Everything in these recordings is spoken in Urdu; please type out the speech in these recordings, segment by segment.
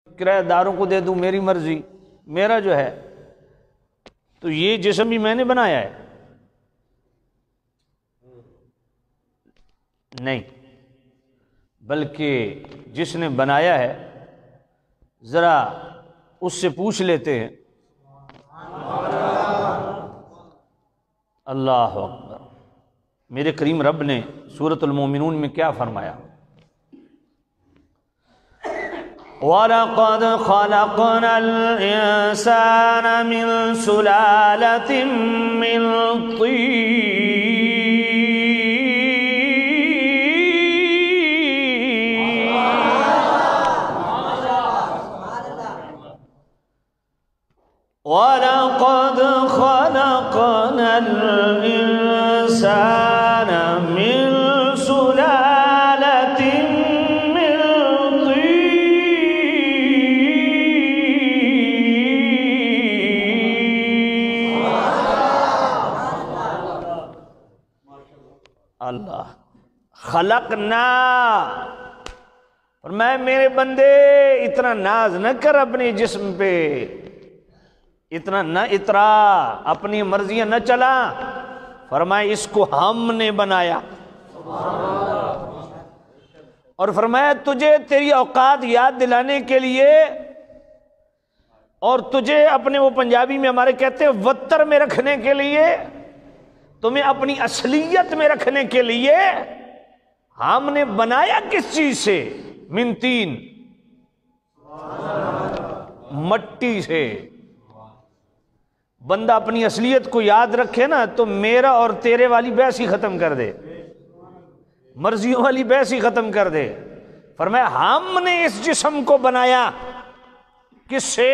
کرایہ داروں کو دے دوں، میری مرضی، میرا جو ہے تو یہ جسم بھی میں نے بنایا ہے؟ نہیں، بلکہ جس نے بنایا ہے ذرا اس سے پوچھ لیتے ہیں۔ اللہ اکبر۔ میرے کریم رب نے سورۃ المومنون میں کیا فرمایا؟ وَلَقَدْ خَلَقْنَا الْإِنسَانَ مِنْ سُلَالَةٍ مِّنْ طِينٍ وَلَقَدْ خَلَقْنَا الْإِنسَانَ مِنْ سُلَالَةٍ مِّنْ طِينٍ۔ اللہ خلقنا، اور میں میرے بندے اتنا ناز نہ کر اپنے جسم پہ، اتنا نہ اترا، اپنی مرضیاں نہ چلا، فرمایا اس کو ہم نے بنایا، اور فرمایا تجھے تیری اوقات یاد دلانے کے لیے، اور تجھے اپنے، وہ پنجابی میں ہمارے کہتے ہیں وتر میں رکھنے کے لیے، تمہیں اپنی اصلیت میں رکھنے کے لیے ہم نے بنایا کس چیز سے؟ من طین، مٹی سے۔ بندہ اپنی اصلیت کو یاد رکھے نا تو میرا اور تیرے والی بحث ہی ختم کر دے، مرضیوں والی بحث ہی ختم کر دے۔ فرمایا ہم نے اس جسم کو بنایا کس سے؟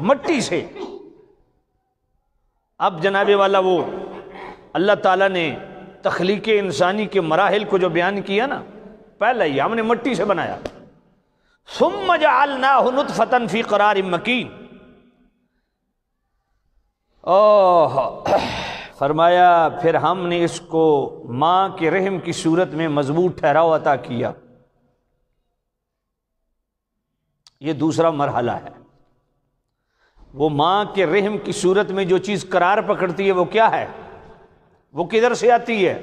مٹی سے۔ اب جناب والا وہ اللہ تعالیٰ نے تخلیق انسانی کے مراحل کو جو بیان کیا نا، پہلے ہی ہم نے مٹی سے بنایا، ثم جعلناہ نطفۃ فی قرار مکین۔ فرمایا پھر ہم نے اس کو ماں کے رحم کی صورت میں مضبوط ٹھہراؤ عطا کیا۔ یہ دوسرا مرحلہ ہے۔ وہ ماں کے رحم کی صورت میں جو چیز قرار پکڑتی ہے وہ کیا ہے؟ وہ کدھر سے آتی ہے؟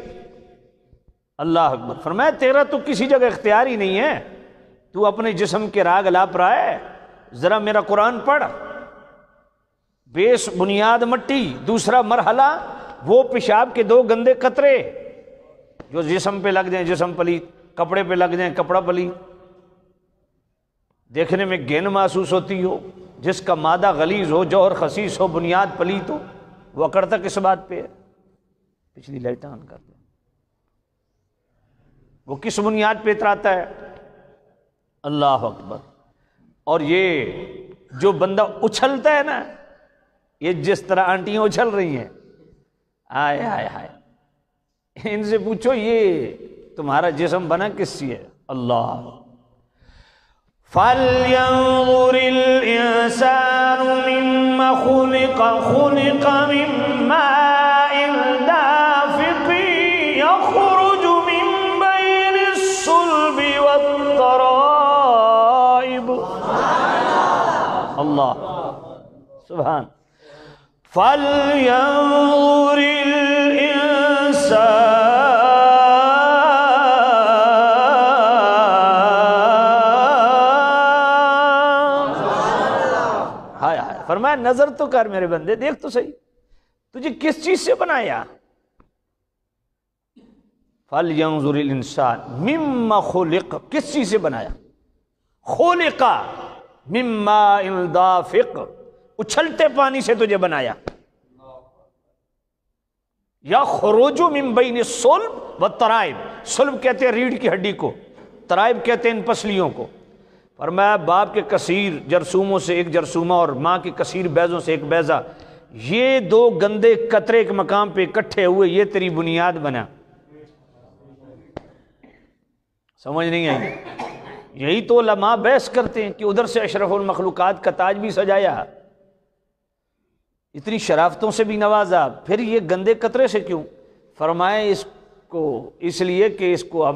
اللہ اکبر۔ فرمایا تیرا تو کسی جگہ اختیار ہی نہیں ہے، تو اپنے جسم کے راگ الاپ رہا ہے، ذرا میرا قرآن پڑھ۔ بیس بنیاد مٹی، دوسرا مرحلہ وہ پیشاب کے دو گندے قطرے جو جسم پہ لگ جائیں جسم پلیت، کپڑے پہ لگ جائیں کپڑا پلیت، دیکھنے میں گھن محسوس ہوتی ہو، جس کا مادہ غلیظ ہو، جوہر خسیس ہو، بنیاد پلیت ہو، وہ اکڑتا کس بات پہ ہے؟ پچھلی لائٹ آن کر دیں۔ وہ کس بنیاد پہ اتراتا ہے؟ اللہ اکبر۔ اور یہ جو بندہ اچھلتا ہے نا، یہ جس طرح آنٹیاں اچھل رہی ہیں، آئے ہائے ہائے، ان سے پوچھو یہ تمہارا جسم بنا کس سے ہے؟ اللہ۔ فَلْيَنظُرِ الْإِنسَانُ مِمَّا خُلِقَ خُلِقَ مِن مَّاءٍ دَافِقٍ يَخْرُجُ مِن بَيْنِ الصُّلْبِ وَالتَّرَائِبِ۔ اللہ سبحان۔ فَلْيَنظُرِ الْإِنسَانُ، ہائے ہائے، فرمایا نظر تو کر میرے بندے، دیکھ تو صحیح تجھے کس چیز سے بنایا۔ فَلْيَنظُرِ الْإِنسَانُ مِمَّا خُلِقَ، کس چیز سے بنایا؟ خُلِقَ مِن مَّاءٍ دَافِقٍ، اچھلتے پانی سے تجھے بنایا۔ یخرج من بین الصلب والترائب، صلب کہتے ہیں ریڑھ کی ہڈی کو، ترائب کہتے ہیں ان پسلیوں کو۔ فرمایا باپ کے کثیر جرثوموں سے ایک جرثومہ اور ماں کے کثیر بیضوں سے ایک بیضہ، یہ دو گندے قطرے ایک مقام پہ اکٹھے ہوئے، یہ تیری بنیاد بنا۔ سمجھ نہیں آئی؟ یہی تو علماء بحث کرتے ہیں کہ ادھر سے اشرف المخلوقات کا تاج بھی سجایا، اتنی شرافتوں سے بھی نوازا، پھر یہ گندے قطرے سے کیوں؟ فرمائے اس کو اس لیے کہ اس کو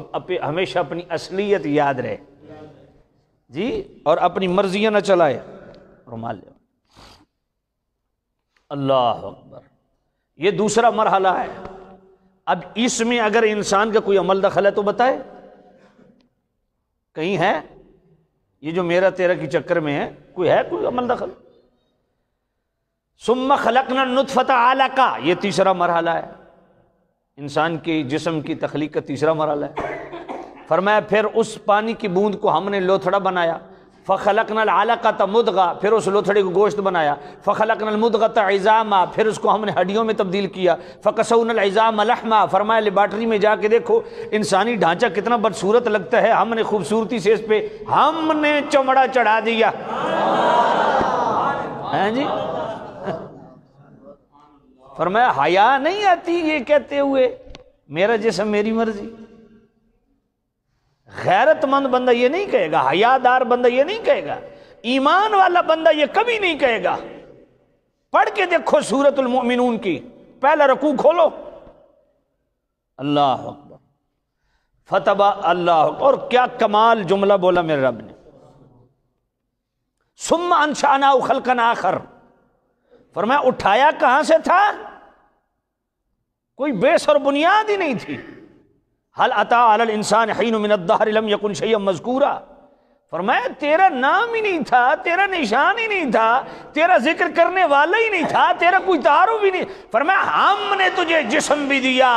ہمیشہ اپنی اصلیت یاد رہے، جی، اور اپنی مرضیاں نہ چلائے، رومال لے۔ اللہ اکبر، یہ دوسرا مرحلہ ہے۔ اب اس میں اگر انسان کا کوئی عمل دخل ہے تو بتائے، کہیں ہے؟ یہ جو میرا تیرا کی چکر میں ہے، کوئی ہے کوئی عمل دخل؟ ثم خلقنا النطفۃ علقہ، یہ تیسرا مرحلہ ہے، انسان کے جسم کی تخلیق کا تیسرا مرحلہ ہے۔ فرمایا پھر اس پانی کی بوند کو ہم نے لوتھڑا بنایا، فخلقنا العلقۃ مضغہ، پھر اس لوتھڑے کو گوشت بنایا، فخلقنا المضغۃ عظاما، پھر اس کو ہم نے ہڈیوں میں تبدیل کیا، فکسونا العظام لحما، فرمایا لیبارٹری میں جا کے دیکھو انسانی ڈھانچہ کتنا بدصورت لگتا ہے، ہم نے خوبصورتی سے اس پہ ہم نے چمڑا چڑھا دیا۔ ہیں جی، فرمایا حیا نہیں آتی یہ کہتے ہوئے میرا جسم میری مرضی؟ غیرت مند بندہ یہ نہیں کہے گا، حیا دار بندہ یہ نہیں کہے گا، ایمان والا بندہ یہ کبھی نہیں کہے گا۔ پڑھ کے دیکھو سورۃ المؤمنون کی پہلا رکوع کھولو، اللہ اکبر، فتبا اللہ اکبر، اور کیا کمال جملہ بولا میرے رب نے، ثم انشأناه خلقا آخر، فرمایا اٹھایا کہاں سے تھا؟ کوئی بیس اور بنیاد ہی نہیں تھی۔ هل اتى على الانسان حين من الدهر لم يكن شيئا مذكورا، فرمایا تیرا نام ہی نہیں تھا، تیرا نشان ہی نہیں تھا، تیرا ذکر کرنے والا ہی نہیں تھا، تیرا کوئی تعارف بھی نہیں۔ فرمایا ہم نے تجھے جسم بھی دیا،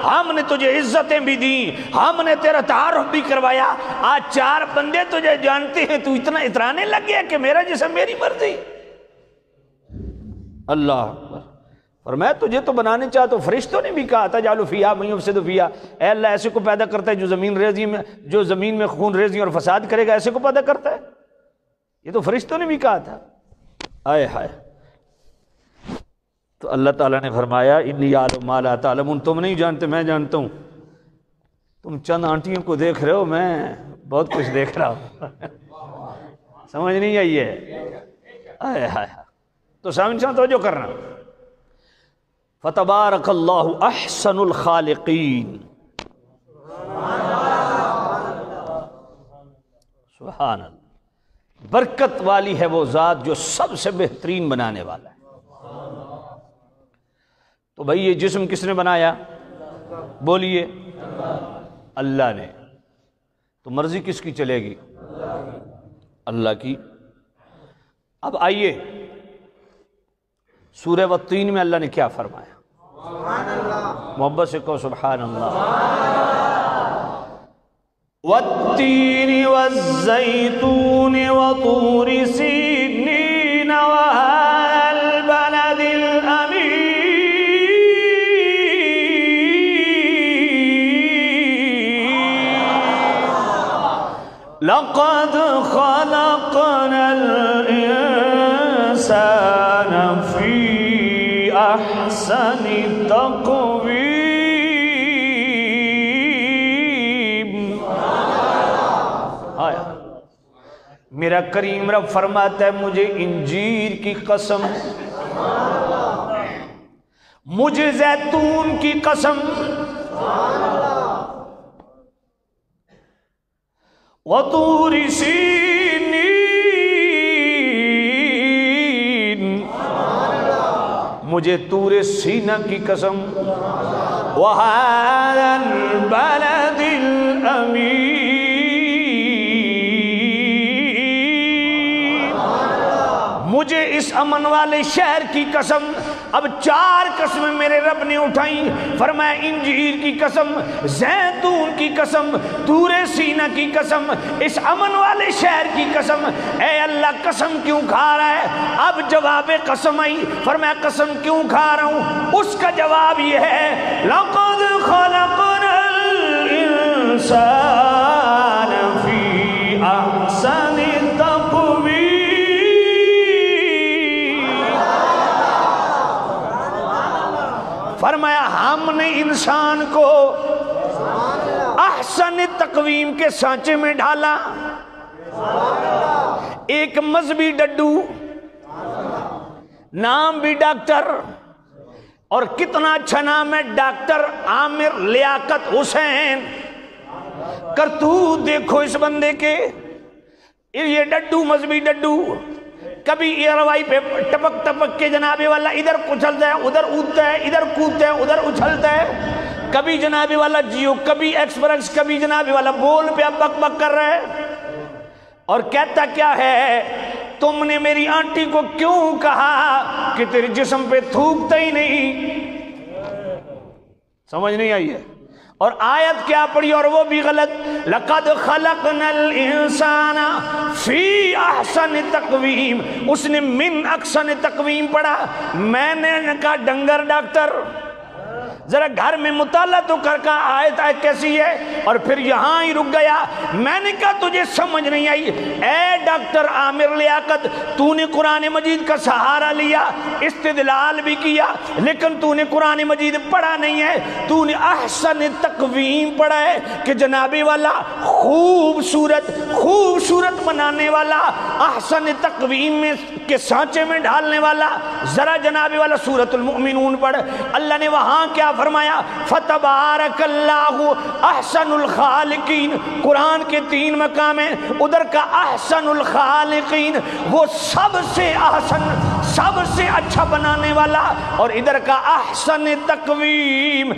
ہم نے تجھے عزتیں بھی دی، ہم نے تیرا تعارف بھی کروایا، آج 4 بندے تجھے جانتے ہیں، تو اتنا اترانے لگ گیا کہ میرا جسم میری مرضی۔ اللہ اکبر، فرمایا تجھے تو بنانے چاہ تو فرشتوں نے بھی کہا تھا جعلوا فیہا من یفسد فیہا، اے اللہ ایسے کو پیدا کرتا ہے جو زمین میں خون ریزی اور فساد کرے گا، ایسے کو پیدا کرتا ہے، یہ تو فرشتوں نے بھی کہا تھا۔ آئے ہائے، تو اللہ تعالیٰ نے فرمایا انی اعلم ما لا تعلمون، تم نہیں جانتے میں جانتا ہوں، تم چند آنٹیوں کو دیکھ رہے ہو، میں بہت کچھ دیکھ رہا ہوں۔ سمجھ نہیں آئی ہے؟ آئے ہائے، تو سمجھنا توجہ کرنا، فتبارک اللہ احسن الخالقین، سبحان اللہ، برکت والی ہے وہ ذات جو سب سے بہترین بنانے والا ہے۔ تو بھئی یہ جسم کس نے بنایا؟ بولیے، اللہ نے۔ تو مرضی کس کی چلے گی؟ اللہ کی۔ اب آئیے سورہ والتین میں اللہ نے کیا فرمایا؟ محبت سے کہو سبحان اللہ۔ والتین والزیتون وطور سینین وهذا البلد الامین لقد خلقنا الانسان فی احسن تقویم۔ میرا کریم رب فرماتا ہے مجھے انجیر کی قسم، مجھے زیتون کی قسم، وطور سینین، مجھے طور سینہ کی قسم، وَهَذَا الْبَلَدِ الْأَمِينِ، مجھے اس امن والے شہر کی قسم۔ اب 4 قسمیں میرے رب نے اٹھائیں، فرمایا انجیر کی قسم، زیتون کی قسم، طور سینہ کی قسم، اس امن والے شہر کی قسم۔ اے اللہ قسم کیوں کھا رہا ہے؟ اب جواب قسم آئی، فرمایا قسم کیوں کھا رہا ہوں؟ اس کا جواب یہ ہے لَقَدْ خَلَقْنَا الْإِنسَانَ فِي أَحْسَنِ تَقْوِيمٍ۔ فرمایا ہم نے انسان کو احسن تقویم کے سانچے میں ڈھالا، ایک مذہبی ڈڈو، نام بھی ڈاکٹر، اور کتنا اچھا نام ہے، ڈاکٹر عامر لیاقت حسین۔ کرتوت دیکھو اس بندے کے، یہ ڈڈو مذہبی ڈڈو کبھی ایئروائی پہ ٹپک ٹپک کے جناب والا ادھر اچھلتا ہے ادھر اودتا ہے ادھر کودتا ہے ادھر اچھلتا ہے، کبھی جناب والا جیو کبھی ایکسپریس کبھی جناب والا بول پہ اب بک بک کر رہا ہے، اور کہتا کیا ہے تم نے میری آنٹی کو کیوں کہا کہ تیرے جسم پہ تھوکتا ہی نہیں؟ سمجھ نہیں آئی ہے؟ اور آیت کیا پڑھی اور وہ بھی غلط، لَقَدْ خَلَقْنَا الْإِنسَانَ فِي أَحْسَنِ تَقْوِيمٍ، اس نے من احسن تقویم پڑھا، میں نے کہا ڈنگر ڈاکٹر ذرا گھر میں مطالعہ تو کر کا آیت کیسی ہے، اور پھر یہاں ہی رک گیا۔ میں نے کہا تجھے سمجھ نہیں آئی، اے ڈاکٹر عامر لیاقت، تو نے قرآن مجید کا سہارا لیا، استدلال بھی کیا، لیکن تو نے قرآن مجید پڑھا نہیں ہے، تو نے احسن تقویم پڑھا ہے کہ جناب والا خوبصورت بنانے والا، احسن تقویم میں کے سانچے میں ڈھالنے والا۔ ذرا جناب والا سورۃ المؤمنون پڑھ، اللہ نے وہاں کیا فرمایا؟ فتبارک اللہ احسن الخالقین، قرآن کے 3 مقام ہیں، ادھر کا احسن الخالقین وہ سب سے احسن سب سے اچھا بنانے والا، اور ادھر کا احسن تقویم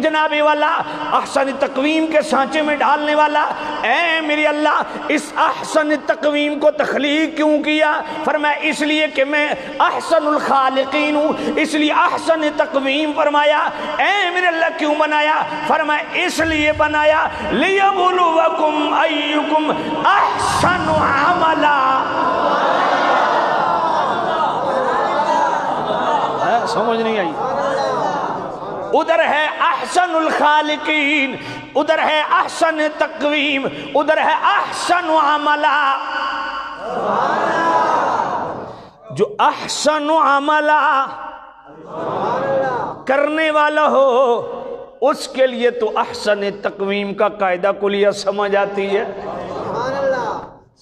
جناب والا احسن تقویم کے سانچے میں ڈالنے والا۔ اے میرے اللہ اس احسن تقویم کو تخلیق کیوں کیا؟ فرمایا اس لیے کہ میں احسن الخالقین ہوں، اس لیے احسن تقویم فرمایا۔ اے میرے اللہ کیوں بنایا؟ فرمایا اس لیے بنایا لیبلوکم ایکم احسن عملا۔ سمجھ نہیں آئی؟ ادھر ہے احسن الخالقین، ادھر ہے احسن تقویم، ادھر ہے احسن عملا۔ جو احسن عملا کرنے والا ہو اس کے لیے تو احسن تقویم کا قاعدہ کلیہ سمجھ آتی ہے،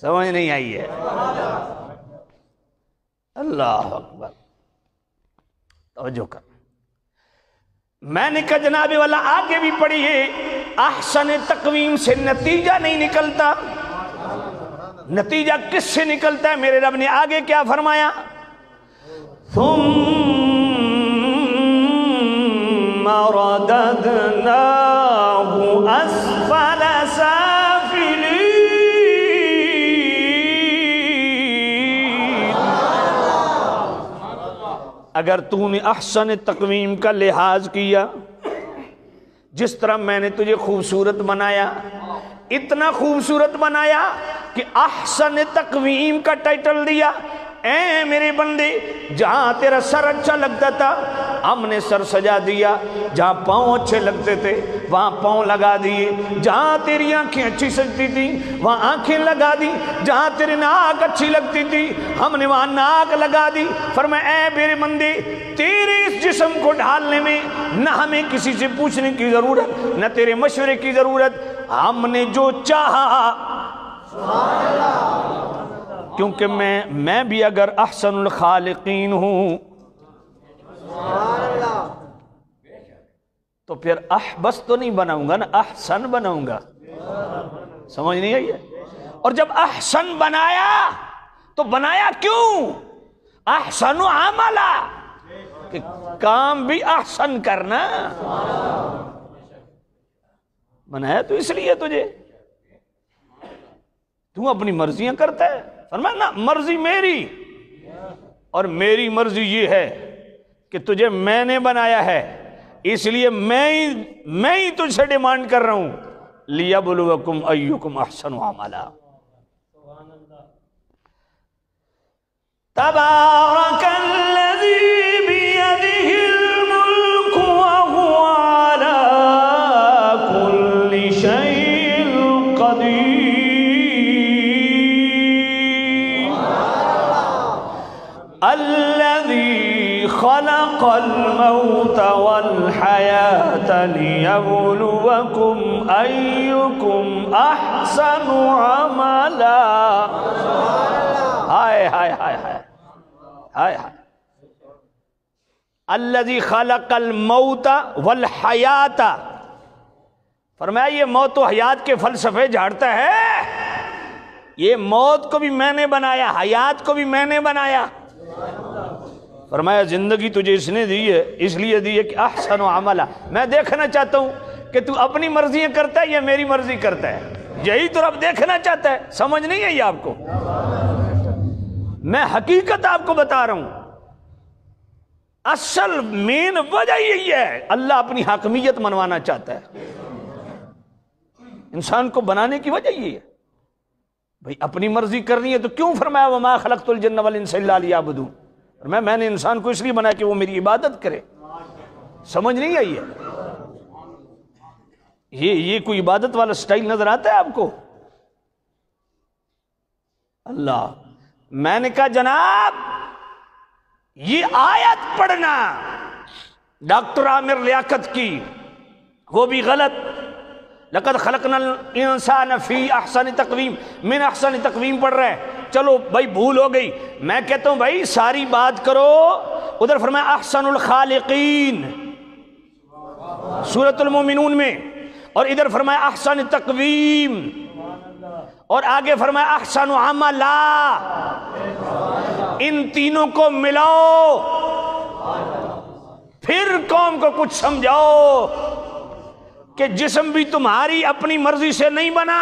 سمجھ نہیں آئی ہے؟ اللہ اکبر، توجہ کر۔ میں نے کہا جناب والا آگے بھی پڑھیے، احسن تقویم سے نتیجہ نہیں نکلتا، نتیجہ کس سے نکلتا ہے؟ میرے رب نے آگے کیا فرمایا؟ ثم رددناه اسفل سافلين۔ اگر تو نے احسن تقویم کا لحاظ کیا، جس طرح میں نے تجھے خوبصورت بنایا، اتنا خوبصورت بنایا کہ احسن تقویم کا ٹائٹل دیا، اے میرے بندے جہاں تیرا سر اچھا لگتا تھا ہم نے سر سجا دیا، جہاں پاؤں اچھے لگتے تھے وہاں پاؤں لگا دیے، جہاں تیری آنکھیں اچھی سجتی تھی وہاں آنکھیں لگا دی، جہاں تیری ناک اچھی لگتی تھی ہم نے وہاں ناک لگا دی۔ فرمایا اے میرے بندے تیرے اس جسم کو ڈھالنے میں نہ ہمیں کسی سے پوچھنے کی ضرورت نہ تیرے مشورے کی ضرورت، ہم نے جو چاہا، کیونکہ میں بھی اگر احسن الخالقین ہوں تو پھر بس تو نہیں بناؤں گا نا، احسن بناؤں گا۔ سمجھ نہیں آئی ہے؟ اور جب احسن بنایا تو بنایا کیوں؟ احسن عملا، کہ کام بھی احسن کرنا، بنایا تو اس لیے تجھے، تو اپنی مرضیاں کرتا ہے۔ فرمایا نا مرضی میری، اور میری مرضی یہ ہے کہ تجھے میں نے بنایا ہے، اس لیے میں ہی تجھ سے ڈیمانڈ کر رہا ہوں، لیبلوکم ایکم احسن عملا۔ تبارک الذی بیدہ الملک وہو علی کل شیء قدیر۔ الذي خلق الموت والحياة ليبلوكم أيكم أحسن عملا۔ ہائے ہائے ہائے ہائے ہائے ہائے۔ الذي خلق الموت والحياة، فرمایا یہ موت و حیات کے فلسفے جھاڑتا ہے، یہ موت کو بھی میں نے بنایا، حیات کو بھی میں نے بنایا۔ فرمایا زندگی تجھے اس نے دی ہے، اس لیے دی ہے کہ احسن عملا، میں دیکھنا چاہتا ہوں کہ تو اپنی مرضیاں کرتا ہے یا میری مرضی کرتا ہے، یہی تو رب دیکھنا چاہتا ہے۔ سمجھ نہیں آئی آپ کو؟ میں حقیقت آپ کو بتا رہا ہوں، اصل مین وجہ یہی ہے، اللہ اپنی حاکمیت منوانا چاہتا ہے، انسان کو بنانے کی وجہ یہی ہے۔ بھئی اپنی مرضی کرنی ہے تو کیوں فرمایا وما خلقت الجن والانس الا لیعبدون، میں نے انسان کو اس لیے بنایا کہ وہ میری عبادت کرے۔ سمجھ نہیں آئی ہے؟ یہ کوئی عبادت والا سٹائل نظر آتا ہے آپ کو؟ اللہ، میں نے کہا جناب یہ آیت پڑھنا ڈاکٹر عامر لیاقت کی وہ بھی غلط۔ لقد خلقنا الانسان فی احسن تقویم، من احسن تقویم پڑھ رہے ہیں، چلو بھائی بھول ہو گئی، میں کہتا ہوں بھائی ساری بات کرو۔ ادھر فرمایا احسن الخالقین سورۃ المومنون میں، اور ادھر فرمایا احسن تقویم، اور آگے فرمایا احسن عملا۔ ان تینوں کو ملاؤ پھر قوم کو کچھ سمجھاؤ کہ جسم بھی تمہاری اپنی مرضی سے نہیں بنا،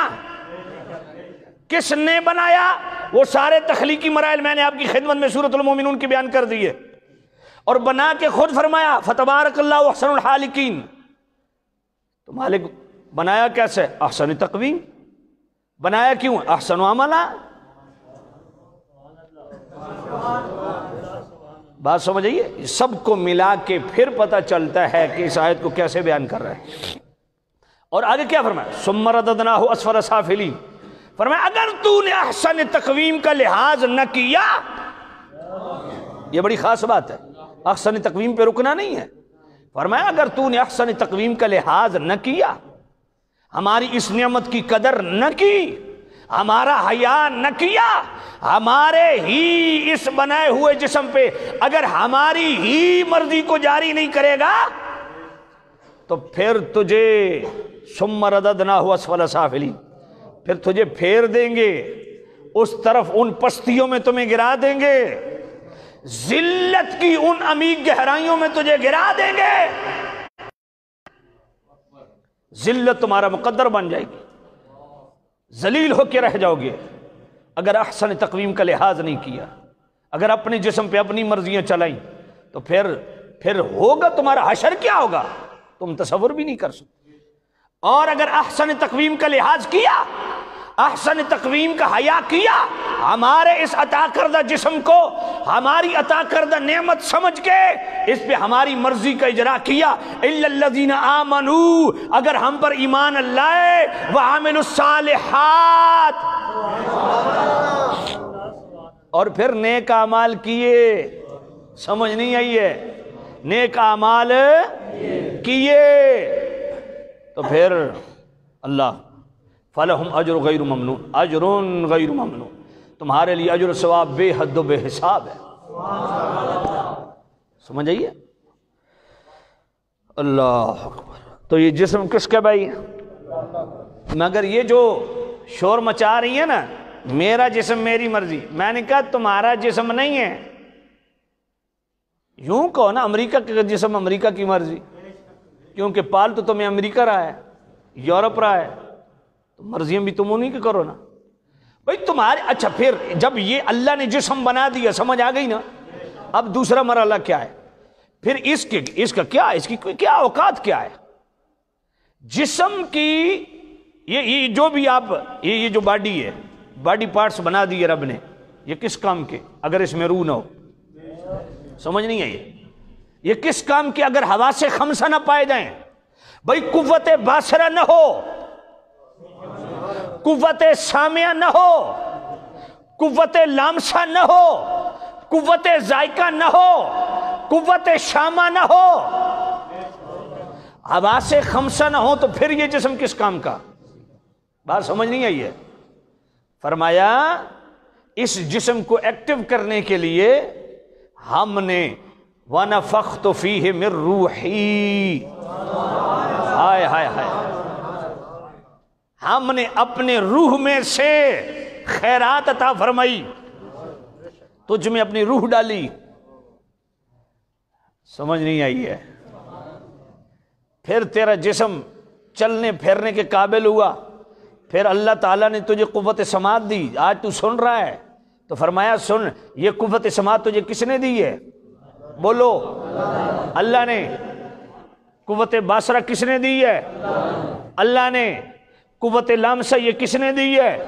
کس نے بنایا؟ وہ سارے تخلیقی مراحل میں نے آپ کی خدمت میں سورۃ المومنون کی بیان کر دیے، اور بنا کے خود فرمایا فتبارک اللہ احسن الخالقین۔ تو مالک بنایا کیسے؟ احسن تقویم۔ بنایا کیوں؟ احسن عملا۔ بات سمجھ آئیے؟ سب کو ملا کے پھر پتہ چلتا ہے کہ اس آیت کو کیسے بیان کر رہا ہے۔ اور آگے کیا فرمایا؟ ثم رددناہ اسفل سافلین، فرمایا اگر تو نے احسن تقویم کا لحاظ نہ کیا، یہ بڑی خاص بات ہے، احسن تقویم پہ رکنا نہیں ہے، فرمایا اگر تو نے احسن تقویم کا لحاظ نہ کیا، ہماری اس نعمت کی قدر نہ کی، ہمارا حیا نہ کیا، ہمارے ہی اس بنائے ہوئے جسم پہ اگر ہماری ہی مرضی کو جاری نہیں کرے گا تو پھر تجھے ثم رددناہ اسفل سافلین، پھر تجھے پھیر دیں گے اس طرف، ان پستیوں میں تمہیں گرا دیں گے، ذلت کی ان عمیق گہرائیوں میں تجھے گرا دیں گے، ذلت تمہارا مقدر بن جائے گی، ذلیل ہو کے رہ جاؤ گے اگر احسن تقویم کا لحاظ نہیں کیا، اگر اپنے جسم پہ اپنی مرضیاں چلائیں تو پھر ہوگا تمہارا حشر کیا ہوگا تم تصور بھی نہیں کر سکتے۔ اور اگر احسن تقویم کا لحاظ کیا، احسن تقویم کا حیا کیا، ہمارے اس عطا کردہ جسم کو ہماری عطا کردہ نعمت سمجھ کے اس پہ ہماری مرضی کا اجرا کیا، الا الذین آمنوا، اگر ہم پر ایمان لائے، وعملوا الصالحات، اور پھر نیک اعمال کیے۔ سمجھ نہیں آئی ہے؟ نیک اعمال کیے تو پھر اللہ فَلَهُمْ أَجْرُ غَيْرُ مَمْنُونَ، اجر غیر ممنون، تمہارے لیے اجر و ثواب بے حد و بے حساب ہے۔ سمجھ آئیے؟ اللہ اکبر۔ تو یہ جسم کس کا بھائی؟ مگر یہ جو شور مچا رہی ہے نا، میرا جسم میری مرضی، میں نے کہا تمہارا جسم نہیں ہے، یوں کہو نا امریکہ کا جسم امریکہ کی مرضی، کیونکہ پال تو تمہیں امریکہ رہا ہے، یورپ رہا ہے، تو مرضیاں بھی تم انہیں کی کرو نا بھائی تمہارے۔ اچھا پھر جب یہ اللہ نے جسم بنا دیا، سمجھ آ گئی نا؟ اب دوسرا مرحلہ کیا ہے؟ پھر اس کا کیا، اس کی کیا اوقات کیا ہے؟ جسم کی یہ جو بھی آپ یہ جو باڈی ہے، باڈی پارٹس بنا دیے رب نے، یہ کس کام کے؟ اگر اس میں روح نہ ہو، سمجھ نہیں آئی؟ یہ کس کام کے اگر حواس خمسہ نہ پائے جائیں؟ بھائی قوت باصرہ نہ ہو، قوت سامعہ نہ ہو، قوت لامسہ نہ ہو، قوت ذائقہ نہ ہو، قوت شامہ نہ ہو، حواس خمسہ نہ ہو، تو پھر یہ جسم کس کام کا؟ بات سمجھ نہیں آئی ہے؟ فرمایا اس جسم کو ایکٹیو کرنے کے لیے ہم نے وَنَفَخْتُ فِيهِ مِن رُوحِي، ہائے ہائے ہائے، ہم نے اپنے روح میں سے خیرات عطا فرمائی، تجھ میں اپنی روح ڈالی، سمجھ نہیں آئی ہے؟ پھر تیرا جسم چلنے پھرنے کے قابل ہوا، پھر اللہ تعالیٰ نے تجھے قوت سماعت دی، آج تو سن رہا ہے تو فرمایا سن، یہ قوت سماعت تجھے کس نے دی ہے؟ بولو، اللہ نے۔ قوت باصرہ کس نے دی ہے؟ اللہ نے۔ قوت لامسہ یہ کس نے دی ہے؟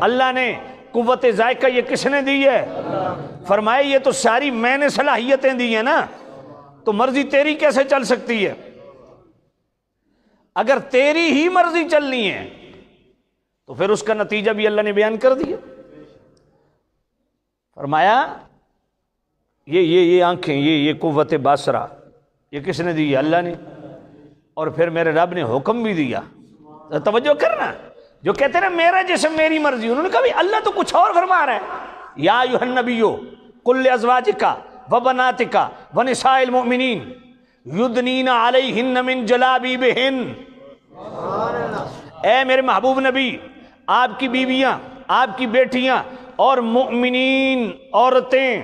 اللہ نے۔ قوت ذائقہ یہ کس نے دی ہے؟ فرمایا یہ تو ساری میں نے صلاحیتیں دی ہیں نا، تو مرضی تیری کیسے چل سکتی ہے؟ اگر تیری ہی مرضی چلنی ہے تو پھر اس کا نتیجہ بھی اللہ نے بیان کر دیا۔ فرمایا یہ آنکھیں، یہ قوت باصرہ یہ کس نے دی ہے؟ اللہ نے۔ اور پھر میرے رب نے حکم بھی دیا، توجہ کرنا، جو کہتے ہیں نا میرا جسم میری مرضی، انہوں نے کہا بھی اللہ تو کچھ اور فرما رہا ہے، یا ایھا النبی قل لازواجک وبناتک ونساء المؤمنین یدنین علیہن من جلابیبہن۔ اے میرے محبوب نبی، آپ کی بیویاں، آپ کی بیٹیاں اور مؤمنین عورتیں،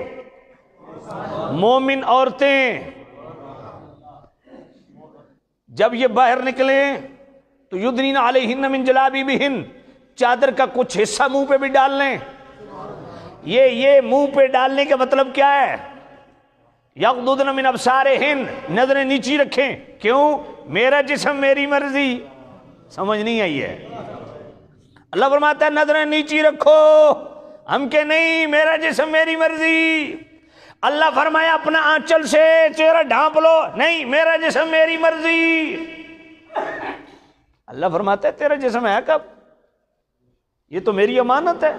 مومن عورتیں جب یہ باہر نکلیں تو یدنین علیہن من جلابیبہن، چادر کا کچھ حصہ منہ پہ بھی ڈال لیں۔ یہ منہ پہ ڈالنے کا مطلب کیا ہے؟ یغضضن من ابصارہن، نظریں نیچی رکھیں۔ کیوں؟ میرا جسم میری مرضی، سمجھ نہیں آئی ہے؟ اللہ فرماتا ہے نظریں نیچی رکھو، ہم کہ نہیں میرا جسم میری مرضی۔ اللہ فرمایا اپنا آنچل سے چہرہ ڈھانپ لو، نہیں میرا جسم میری مرضی۔ اللہ فرماتا ہے تیرا جسم ہے کب؟ یہ تو میری امانت ہے،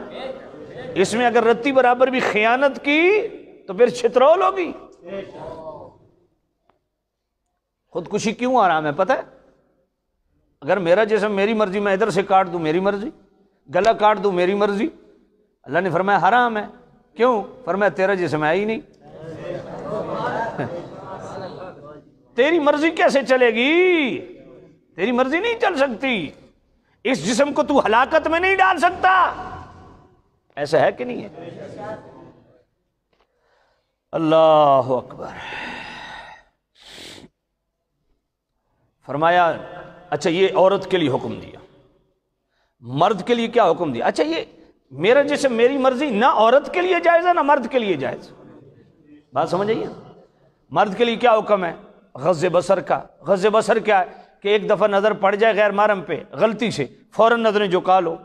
اس میں اگر رتی برابر بھی خیانت کی تو پھر چھترول ہوگی۔ خودکشی کیوں آرام ہے پتہ ہے؟ اگر میرا جسم میری مرضی، میں ادھر سے کاٹ دوں میری مرضی، گلا کاٹ دوں میری مرضی، اللہ نے فرمایا حرام ہے۔ کیوں؟ فرمایا تیرا جسم ہے ہی نہیں، تیری مرضی کیسے چلے گی؟ تیری مرضی نہیں چل سکتی، اس جسم کو تو ہلاکت میں نہیں ڈال سکتا۔ ایسا ہے کہ نہیں ہے؟ اللہ اکبر۔ فرمایا اچھا یہ عورت کے لیے حکم دیا، مرد کے لیے کیا حکم دیا؟ اچھا یہ میرا جسم میری مرضی نہ عورت کے لیے جائز ہے نہ مرد کے لیے جائز، بات سمجھ آئیے؟ مرد کے لیے کیا حکم ہے؟ غض بصر کا۔ غض بصر کیا ہے؟ کہ ایک دفعہ نظر پڑ جائے غیر محرم پہ غلطی سے، فوراً نظریں جھکا لو،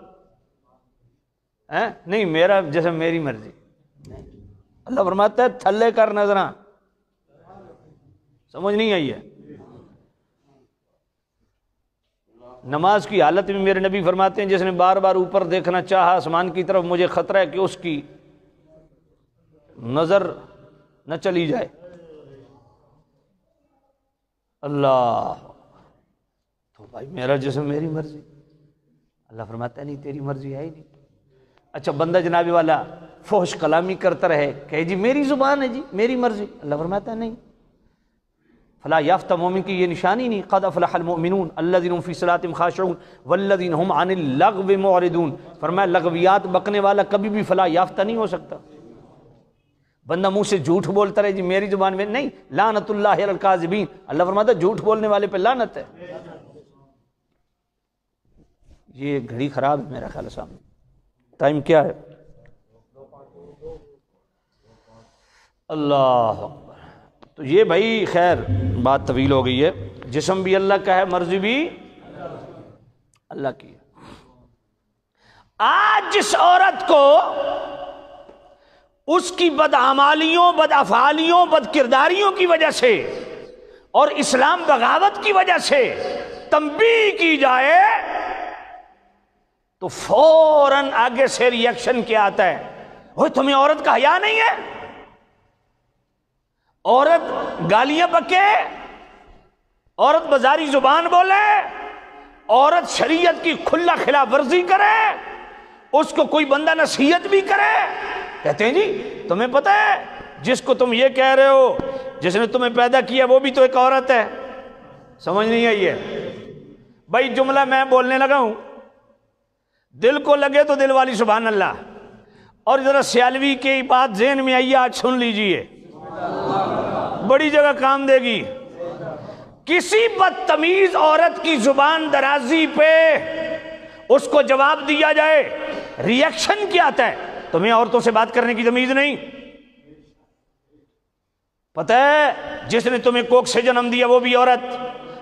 نہیں میرا جسم میری مرضی۔ اللہ فرماتا ہے تھلے کر نظراں، سمجھ نہیں آئی ہے؟ نماز کی حالت میں میرے نبی فرماتے ہیں جس نے بار بار اوپر دیکھنا چاہا آسمان کی طرف، مجھے خطرہ ہے کہ اس کی نظر نہ چلی جائے۔ اللہ، تو بھائی میرا جسم میری مرضی، اللہ فرماتا ہے نہیں تیری مرضی ہے ہی نہیں۔ اچھا بندہ جنابی والا فحش کلامی کرتا رہے کہ جی میری زبان ہے جی میری مرضی، اللہ فرماتا ہے نہیں۔ فلاح یافتہ مومن کی یہ نشانی نہیں، قد افلح المؤمنون الذین هم فی صلاتہم خاشعون والذین هم عن اللغو معرضون۔ فرمایا لغویات بکنے والا کبھی بھی فلاح یافتہ نہیں ہو سکتا۔ بندہ منہ سے جھوٹ بولتا رہے جی میری زبان میں نہیں، لعنت اللہ علی الکاذبین، اللہ فرماتا ہے جھوٹ بولنے والے پہ لعنت ہے۔ یہ گھڑی خراب ہے میرا خیال ہے، سامنے ٹائم کیا ہے؟ اللہ اکبر۔ تو یہ بھائی خیر بات طویل ہو گئی ہے، جسم بھی اللہ کا ہے، مرضی بھی اللہ کی ہے۔ آج جس عورت کو اس کی بدعمالیوں، بدافعالیوں، بدکرداریوں کی وجہ سے اور اسلام بغاوت کی وجہ سے تنبیہ کی جائے تو فوراً آگے سے ریئیکشن کیا آتا ہے؟ اوہ تمہیں عورت کا حیا نہیں ہے؟ عورت گالیاں بکے، عورت بازاری زبان بولے، عورت شریعت کی کھلا خلاف ورزی کرے، اس کو کوئی بندہ نصیحت بھی کرے، کہتے ہیں جی تمہیں پتہ ہے جس کو تم یہ کہہ رہے ہو جس نے تمہیں پیدا کیا وہ بھی تو ایک عورت ہے۔ سمجھ نہیں آئی ہے؟ بھائی جملہ میں بولنے لگا ہوں، دل کو لگے تو دل والی سبحان اللہ. اور ذرا سیالوی کی بات ذہن میں آئیے، آج سن لیجئے، بڑی جگہ کام دے گی. کسی بدتمیز عورت کی زبان درازی پہ اس کو جواب دیا جائے، ریئیکشن کیا آتا ہے؟ تمہیں عورتوں سے بات کرنے کی تمیز نہیں؟ پتہ ہے جس نے تمہیں کوکھ سے جنم دیا وہ بھی عورت.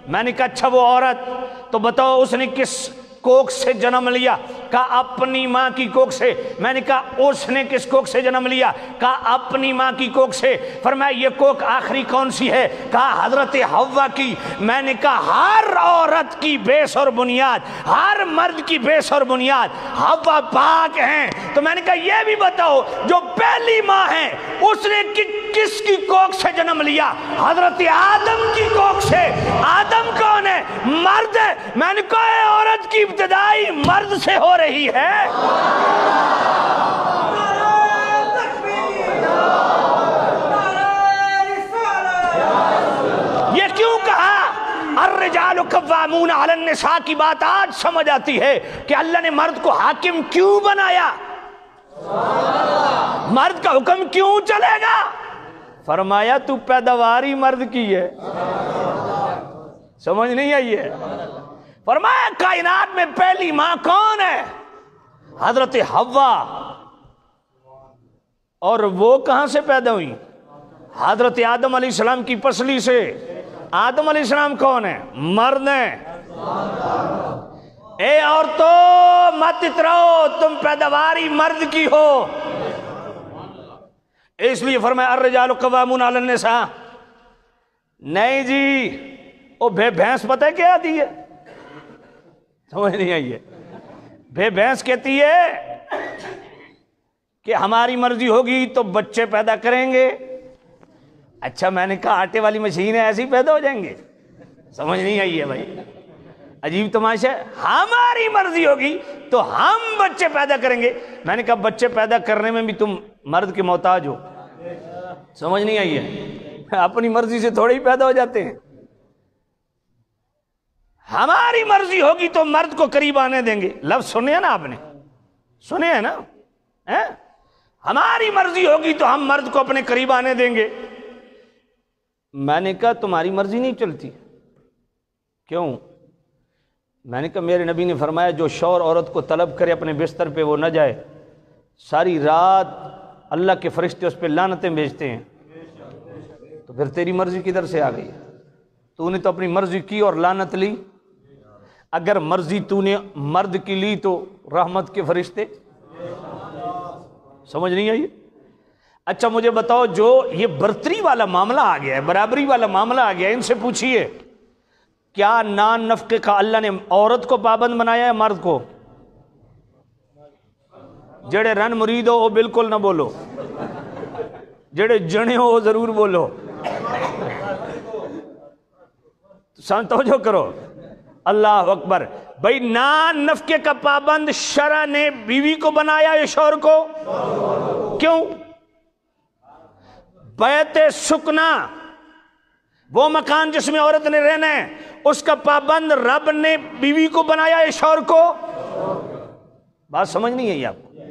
میں نے کہا اچھا وہ عورت، تو بتاؤ اس نے کس کوکھ سے جنم لیا؟ کہا اپنی ماں کی کوکھ سے. میں نے کہا اس نے کس کوکھ سے جنم لیا؟ کہا اپنی ماں کی کوکھ سے. فرمایا یہ کوکھ آخری کون سی ہے؟ کہا حضرت حوا کی. میں نے کہا ہر عورت کی بیس اور بنیاد، ہر مرد کی بیس اور بنیاد حوا پاک ہیں. تو میں نے کہا یہ بھی بتاؤ جو پہلی ماں ہے اس نے کس کی کوکھ سے جنم لیا؟ حضرت آدم کی کوکھ سے. آدم کون ہے؟ مرد ہے. میں نے کہا عورت کی ابتدائی مرد سے ہو رہی ہے. یہ کیوں کہا الرجال قوامون علی النساء کی بات آج سمجھ آتی ہے کہ اللہ نے مرد کو حاکم کیوں بنایا، مرد کا حکم کیوں چلے گا؟ فرمایا تو پیداواری مرد کی ہے. سمجھ نہیں آئی ہے؟ فرمایا کائنات میں پہلی ماں کون ہے؟ حضرت حوا. اور وہ کہاں سے پیدا ہوئی؟ حضرت آدم علیہ السلام کی پسلی سے. آدم علیہ السلام کون ہے؟ مرد ہیں. اے عورتوں مت اتراؤ، تم پیداواری مرد کی ہو. اس لیے فرمایا الرجال قوامون علی النساء. نہیں جی وہ بھینس پتہ ہے کیا آتی ہے؟ سمجھ نہیں آئی ہے؟ بھینس کہتی ہے کہ ہماری مرضی ہوگی تو بچے پیدا کریں گے. اچھا میں نے کہا آٹے والی مشین ہے ایسے ہی پیدا ہو جائیں گے؟ سمجھ نہیں آئی ہے بھائی، عجیب تماشا ہے. ہماری مرضی ہوگی تو ہم بچے پیدا کریں گے. میں نے کہا بچے پیدا کرنے میں بھی تم مرد کے محتاج ہو. سمجھ نہیں آئی ہے؟ اپنی مرضی سے تھوڑے ہی پیدا ہو جاتے ہیں. ہماری مرضی ہوگی تو مرد کو قریب آنے دیں گے. لفظ سنے ہیں نا آپ نے؟ سنے ہیں نا؟ ہماری مرضی ہوگی تو ہم مرد کو اپنے قریب آنے دیں گے. میں نے کہا تمہاری مرضی نہیں چلتی. کیوں؟ میں نے کہا میرے نبی نے فرمایا جو شوہر عورت کو طلب کرے اپنے بستر پہ وہ نہ جائے، ساری رات اللہ کے فرشتے اس پہ لعنتیں بھیجتے ہیں. تو پھر تیری مرضی کدھر سے آ گئی؟ تو نے تو اپنی مرضی کی اور لعنت لی. اگر مرضی تو نے مرد کی لی تو رحمت کے فرشتے. سمجھ نہیں آئی؟ اچھا مجھے بتاؤ جو یہ برتری والا معاملہ آ گیا ہے، برابری والا معاملہ آ گیا ہے، ان سے پوچھئے کیا نان نفقے کا اللہ نے عورت کو پابند بنایا ہے مرد کو؟ جڑے رن مرید ہو وہ بالکل نہ بولو، جڑے جنے ہو وہ ضرور بولو. توجہ کرو. اللہ اکبر. بھئی نان نفقے کا پابند شرع نے بیوی کو بنایا یا شوہر کو؟ کیوں؟ بیت سکنا، وہ مکان جس میں عورت نے رہنا ہے، اس کا پابند رب نے بیوی کو بنایا یا شوہر کو؟ بات سمجھ نہیں ہے آپ کو؟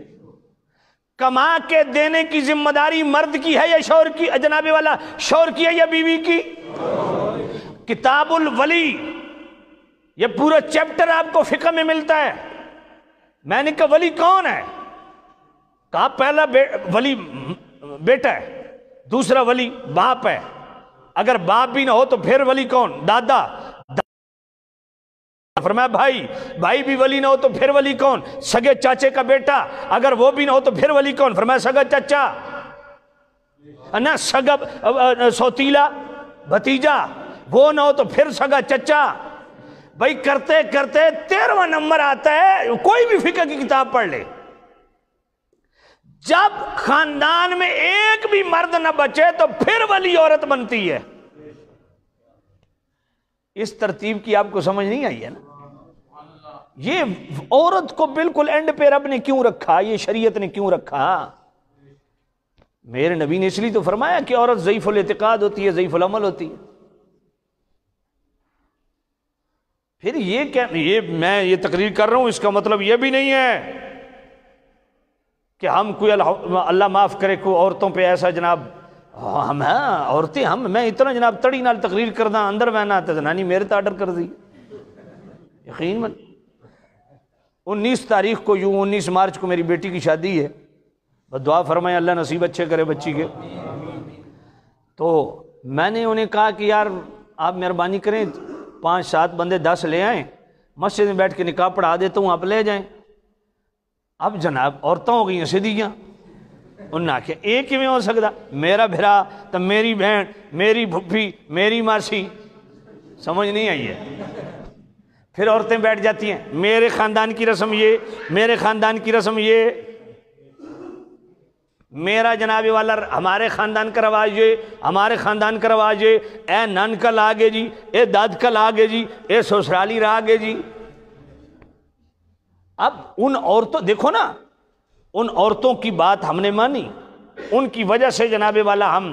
کما کے دینے کی ذمہ داری مرد کی ہے یا شوہر کی؟ جناب والا شوہر کی ہے یا بیوی کی؟ کتاب الولی، یہ پورا چیپٹر آپ کو فقہ میں ملتا ہے. میں نے کہا ولی کون ہے؟ کہا پہلا ولی بیٹا ہے، دوسرا ولی باپ ہے. اگر باپ بھی نہ ہو تو پھر ولی کون؟ دادا. فرمایا بھائی بھی ولی نہ ہو تو پھر ولی کون؟ سگے چاچے کا بیٹا. اگر وہ بھی نہ ہو تو پھر ولی کون؟ فرمایا سگا چچا. نہ سگا سوتیلا بھتیجا، وہ نہ ہو تو پھر سگا چچا. بھائی کرتے کرتے 13واں نمبر آتا ہے. کوئی بھی فقہ کی کتاب پڑھ لے، جب خاندان میں ایک بھی مرد نہ بچے تو پھر ولی عورت بنتی ہے. اس ترتیب کی آپ کو سمجھ نہیں آئی ہے نا؟ یہ عورت کو بالکل اینڈ پہ رب نے کیوں رکھا؟ یہ شریعت نے کیوں رکھا؟ میرے نبی نے اس لیے تو فرمایا کہ عورت ضعیف الاعتقاد ہوتی ہے، ضعیف العمل ہوتی ہے. پھر یہ کیا، میں یہ تقریر کر رہا ہوں، اس کا مطلب یہ بھی نہیں ہے کہ ہم کوئی اللہ معاف کرے کوئی عورتوں پہ ایسا جناب، ہم عورتیں میں اتنا جناب تڑی نال تقریر کرنا اندر بہنا تو زنانی میرے تو آرڈر کر دی یقین من۔ 19 تاریخ کو 19 مارچ کو میری بیٹی کی شادی ہے، بس دعا فرمائیں اللہ نصیب اچھے کرے بچی کے۔ تو میں نے انہیں کہا کہ یار آپ مہربانی کریں 5-7 بندے 10 لے آئیں، مسجد میں بیٹھ کے نکاح پڑھا دیتا ہوں، آپ لے جائیں۔ اب جناب عورتوں ہو گئی ہیں سیدھیاں، انہوں نے آخیا ایک ہی میں ہو سکتا، میرا بھرا تو میری بہن، میری پھپھی، میری ماسی، سمجھ نہیں آئی ہے۔ پھر عورتیں بیٹھ جاتی ہیں میرے خاندان کی رسم یہ، میرے خاندان کی رسم یہ، میرا جناب والا ہمارے خاندان کا رواج یہ، ہمارے خاندان کا رواج یہ، اے نن کا لاگے جی، اے داد کا لاگے جی، اے سسرالی راگے جی۔ اب ان عورتوں دیکھو نا، ان عورتوں کی بات ہم نے مانی، ان کی وجہ سے جناب والا ہم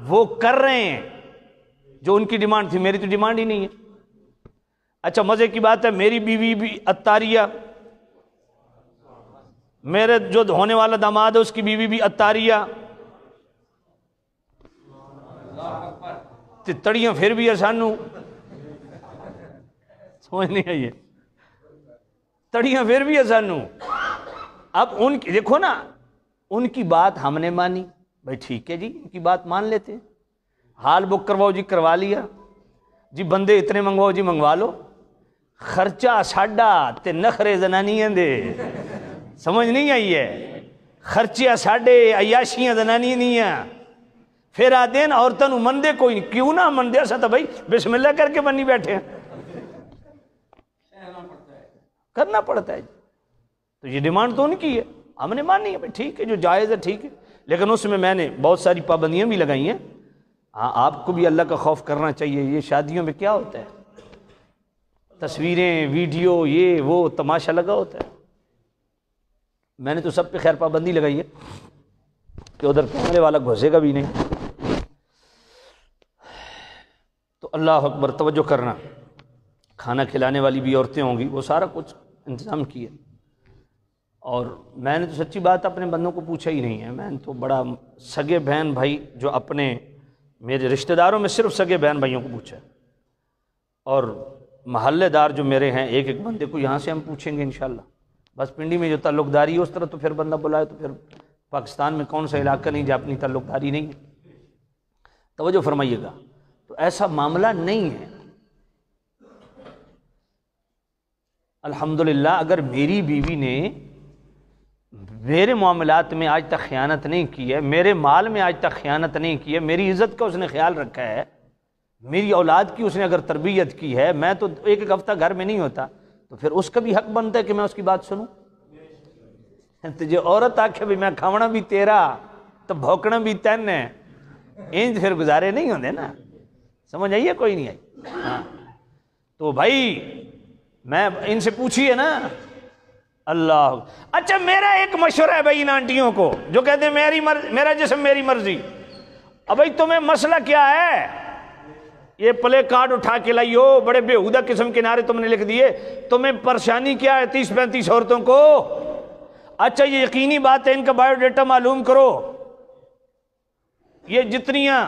وہ کر رہے ہیں جو ان کی ڈیمانڈ تھی، میری تو ڈیمانڈ ہی نہیں ہے۔ اچھا مزے کی بات ہے، میری بیوی بھی عطاریہ، میرے جو ہونے والا داماد ہے اس کی بیوی بھی عطاریہ، تڑیاں پھر بھی ہے سانو، سمجھ نہیں آئی ہے، تڑیاں پھر بھی ہے سانو۔ اب ان کی دیکھو نا، ان کی بات ہم نے مانی، بھائی ٹھیک ہے جی ان کی بات مان لیتے ہیں، ہال بک کرواؤ جی کروا لیا جی، بندے اتنے منگواؤ جی منگوا لو، خرچہ ساڈا تے نخرے زنانیاں دے، سمجھ نہیں آئی ہے، خرچہ ساڈے عیاشیاں زنانیاں نہیں ہیں۔ پھر آتے ہیں عورتوں مندے کوئی نہیں، کیوں نہ مندے ایسا تو بھائی بسم اللہ کر کے بنی بیٹھے ہیں، کرنا پڑتا ہے۔ تو یہ ڈیمانڈ تو ان کی ہے، ہم نے مانی ہے، بھائی ٹھیک ہے جو جائز ہے ٹھیک ہے، لیکن اس میں نے بہت ساری پابندیاں بھی لگائی ہیں۔ ہاں آپ کو بھی اللہ کا خوف کرنا چاہیے۔ یہ شادیوں میں کیا ہوتا ہے، تصویریں، ویڈیو، یہ وہ تماشا لگا ہوتا ہے۔ میں نے تو سب پہ خیر پابندی لگائی ہے کہ ادھر کیمرے والا گھسے گا بھی نہیں۔ تو اللہ اکبر، توجہ کرنا، کھانا کھلانے والی بھی عورتیں ہوں گی، وہ سارا کچھ انتظام کیا۔ اور میں نے تو سچی بات اپنے بندوں کو پوچھا ہی نہیں ہے، میں نے تو بڑا سگے بہن بھائی جو اپنے میرے رشتہ داروں میں صرف سگے بہن بھائیوں کو پوچھا ہے، اور محلے دار جو میرے ہیں ایک ایک بندے کو یہاں سے ہم پوچھیں گے انشاءاللہ۔ بس پنڈی میں جو تعلق داری ہے اس طرح تو پھر بندہ بلائے تو پھر پاکستان میں کون سا علاقہ نہیں جہاں اپنی تعلق داری نہیں ہے۔ توجہ فرمائیے گا، تو ایسا معاملہ نہیں ہے۔ الحمدللہ اگر میری بیوی نے میرے معاملات میں آج تک خیانت نہیں کی ہے، میرے مال میں آج تک خیانت نہیں کی ہے، میری عزت کا اس نے خیال رکھا ہے، میری اولاد کی اس نے اگر تربیت کی ہے، میں تو ایک ایک ہفتہ گھر میں نہیں ہوتا، تو پھر اس کا بھی حق بنتا ہے کہ میں اس کی بات سنوں۔ تو جو عورت آکھے بھی میں کھاونا بھی تیرا تو بھوکنا بھی تین ہے، انج پھر گزارے نہیں ہوندے نا، سمجھ آئیے کوئی نہیں آئی؟ ہاں تو بھائی میں ان سے پوچھیے نا۔ اللہ اچھا میرا ایک مشورہ ہے بھائی ان آنٹیوں کو جو کہتے ہیں میرا جسم میری مرضی، اب بھائی تمہیں مسئلہ کیا ہے؟ یہ پلے کارڈ اٹھا کے لائی ہو، بڑے بےہودہ قسم کے نعرے تم نے لکھ دیے، تمہیں پریشانی کیا ہے 30-35 عورتوں کو؟ اچھا یہ یقینی بات ہے ان کا بایو ڈیٹا معلوم کرو، یہ جتنیاں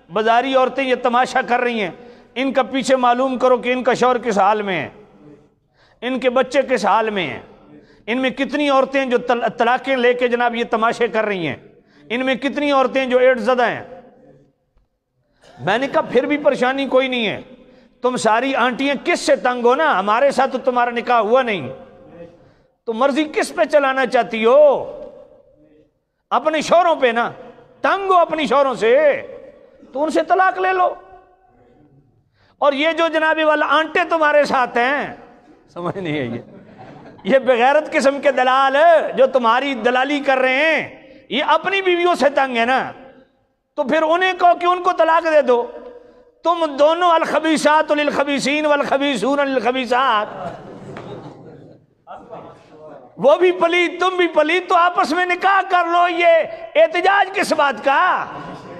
بازاری عورتیں یہ تماشا کر رہی ہیں ان کا پیچھے معلوم کرو کہ ان کا شوہر کس حال میں ہے، ان کے بچے کس حال میں ہیں، ان میں کتنی عورتیں جو طلاقیں لے کے جناب یہ تماشے کر رہی ہیں، ان میں کتنی عورتیں جو ایڈز زدہ ہیں۔ میں نے کہا پھر بھی پریشانی کوئی نہیں ہے، تم ساری آنٹیاں کس سے تنگ ہو نا، ہمارے ساتھ تو تمہارا نکاح ہوا نہیں، تو مرضی کس پہ چلانا چاہتی ہو؟ اپنے شوہروں پہ نا، تنگ ہو اپنی شوہروں سے تو ان سے طلاق لے لو۔ اور یہ جو جناب والا آنٹے تمہارے ساتھ ہیں، سمجھ نہیں ہے یہ بغیرت قسم کے دلال جو تمہاری دلالی کر رہے ہیں، یہ اپنی بیویوں سے تنگ ہے نا، تو پھر انہیں کہو کہ ان کو طلاق دے دو۔ تم دونوں الخبیثات للخبیثین والخبیثون للخبیثات، وہ بھی پلید تم بھی پلید، تو آپس میں نکاح کر لو، یہ احتجاج کس بات کا؟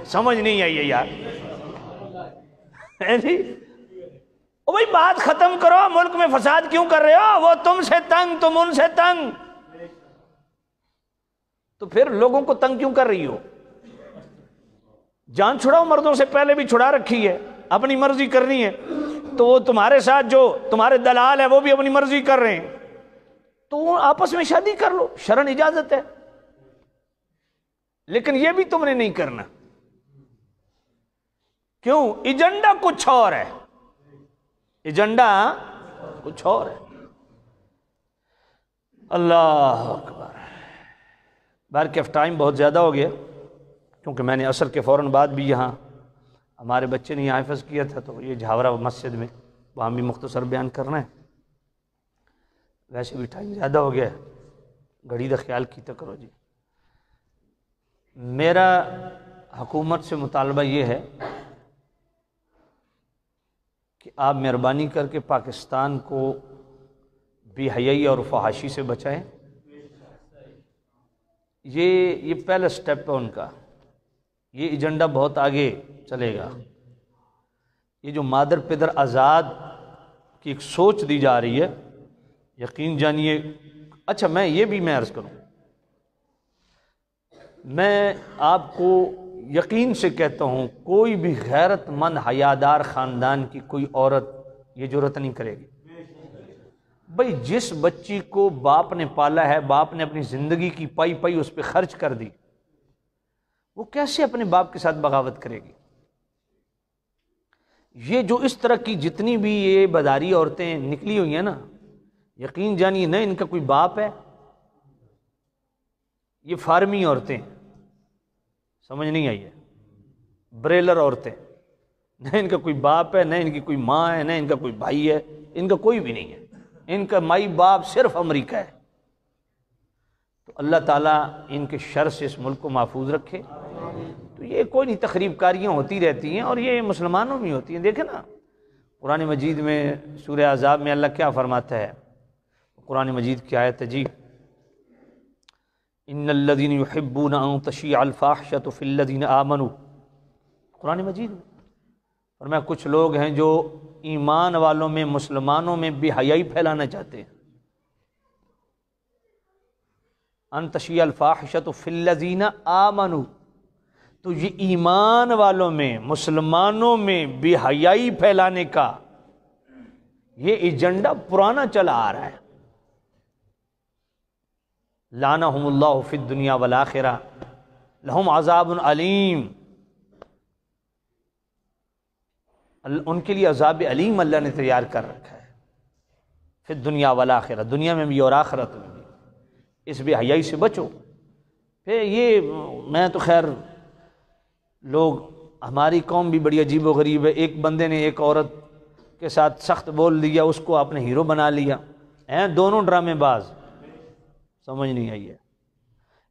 سمجھ نہیں آئی ہے یار۔ بھائی بات ختم کرو، ملک میں فساد کیوں کر رہے ہو؟ وہ تم سے تنگ، تم ان سے تنگ، تو پھر لوگوں کو تنگ کیوں کر رہی ہو؟ جان چھڑاؤ، مردوں سے پہلے بھی چھڑا رکھی ہے، اپنی مرضی کرنی ہے، تو وہ تمہارے ساتھ جو تمہارے دلال ہے وہ بھی اپنی مرضی کر رہے ہیں، تو آپس میں شادی کر لو، شرعاً اجازت ہے، لیکن یہ بھی تم نے نہیں کرنا۔ کیوں؟ ایجنڈا کچھ اور ہے، ایجنڈا کچھ اور ہے۔ اللہ اکبر۔ بارکیف ٹائم بہت زیادہ ہو گیا، کیونکہ میں نے عصر کے فوراً بعد بھی یہاں ہمارے بچے نے یہاں حفظ کیا تھا، تو یہ جھاورا مسجد میں وہاں بھی مختصر بیان کرنا ہے۔ ویسے بھی ٹائم زیادہ ہو گیا ہے، گھڑی دا خیال کیتا کرو جی۔ میرا حکومت سے مطالبہ یہ ہے کہ آپ مہربانی کر کے پاکستان کو بے حیائی اور فحاشی سے بچائیں۔ یہ پہلا سٹیپ ہے ان کا، یہ ایجنڈا بہت آگے چلے گا۔ یہ جو مادر پدر آزاد کی ایک سوچ دی جا رہی ہے، یقین جانیے۔ اچھا میں یہ بھی میں عرض کروں، میں آپ کو یقین سے کہتا ہوں کوئی بھی غیرت مند حیادار خاندان کی کوئی عورت یہ جرات نہیں کرے گی۔ بھئی جس بچی کو باپ نے پالا ہے، باپ نے اپنی زندگی کی پائی پائی اس پہ خرچ کر دی، وہ کیسے اپنے باپ کے ساتھ بغاوت کرے گی؟ یہ جو اس طرح کی جتنی بھی یہ بداری عورتیں نکلی ہوئی ہیں نا، یقین جانیے نہ ان کا کوئی باپ ہے، یہ فارمی عورتیں، سمجھ نہیں آئی ہے، بریلر عورتیں، نہ ان کا کوئی باپ ہے، نہ ان کی کوئی ماں ہے، نہ ان کا کوئی بھائی ہے، ان کا کوئی بھی نہیں ہے، ان کا مائی باپ صرف امریکہ ہے۔ تو اللہ تعالیٰ ان کے شر سے اس ملک کو محفوظ رکھے۔ تو یہ کوئی نہیں، تخریب کاریاں ہوتی رہتی ہیں، اور یہ مسلمانوں میں ہوتی ہیں۔ دیکھیں نا قرآن مجید میں سورہ احزاب میں اللہ کیا فرماتا ہے؟ قرآن مجید کی آیت ہے جی، ان الذین یحبون ان تشیع الفاحشۃ فی الذین آمنوا، قرآن مجید میں فرمایا کچھ لوگ ہیں جو ایمان والوں میں، مسلمانوں میں بے حیائی پھیلانا چاہتے ہیں۔ ان تشیع الفاحشۃ فی الذین آمنوا، تو یہ ایمان والوں میں، مسلمانوں میں بے حیائی پھیلانے کا یہ ایجنڈا پرانا چلا آ رہا ہے۔ لعنہم اللہ فی الدنیا والآخرہ لہم عذاب علیم، ان کے لیے عذاب علیم اللہ نے تیار کر رکھا ہے، فی الدنیا والآخرہ، دنیا میں بھی اور آخرت میں بھی۔ اس بے حیائی سے بچو۔ پھر یہ میں تو خیر، لوگ ہماری قوم بھی بڑی عجیب و غریب ہے، ایک بندے نے ایک عورت کے ساتھ سخت بول دیا، اس کو آپ نے ہیرو بنا لیا، ہیں دونوں ڈرامے باز، سمجھ نہیں آئی ہے۔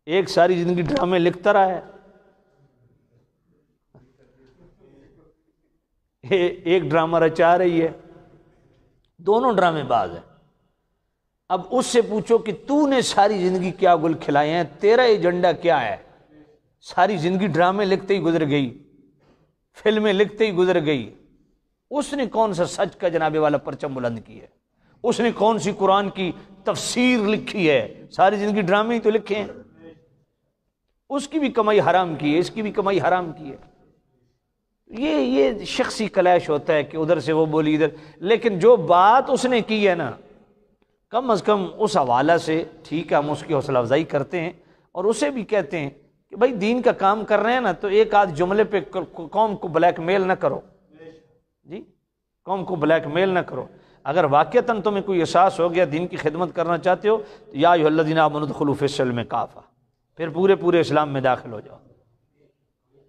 ایک ساری زندگی ڈرامے لکھتا رہا ہے، ایک ڈرامہ رچا رہی ہے، دونوں ڈرامے باز ہیں۔ اب اس سے پوچھو کہ تو نے ساری زندگی کیا گل کھلائے ہیں، تیرا ایجنڈا کیا ہے؟ ساری زندگی ڈرامے لکھتے ہی گزر گئی، فلمیں لکھتے ہی گزر گئی۔ اس نے کون سا سچ کا جناب والا پرچم بلند کی ہے؟ اس نے کون سی قرآن کی تفسیر لکھی ہے؟ ساری زندگی ڈرامے ہی تو لکھے ہیں۔ اس کی بھی کمائی حرام کی ہے، اس کی بھی کمائی حرام کی ہے۔ یہ شخصی کلیش ہوتا ہے کہ ادھر سے وہ بولی ادھر، لیکن جو بات اس نے کی ہے نا، کم از کم اس حوالہ سے ٹھیک ہے، ہم اس کی حوصلہ افزائی کرتے ہیں اور اسے بھی کہتے ہیں کہ بھائی دین کا کام کر رہے ہیں نا، تو ایک آدھ جملے پہ قوم کو بلیک میل نہ کرو جی، قوم کو بلیک میل نہ کرو۔ اگر واقعتاً تمہیں کوئی احساس ہو گیا دین کی خدمت کرنا چاہتے ہو تو یا ایھا الذین آمنوا ادخلوا فی السلم کافہ، پھر پورے اسلام میں داخل ہو جاؤ،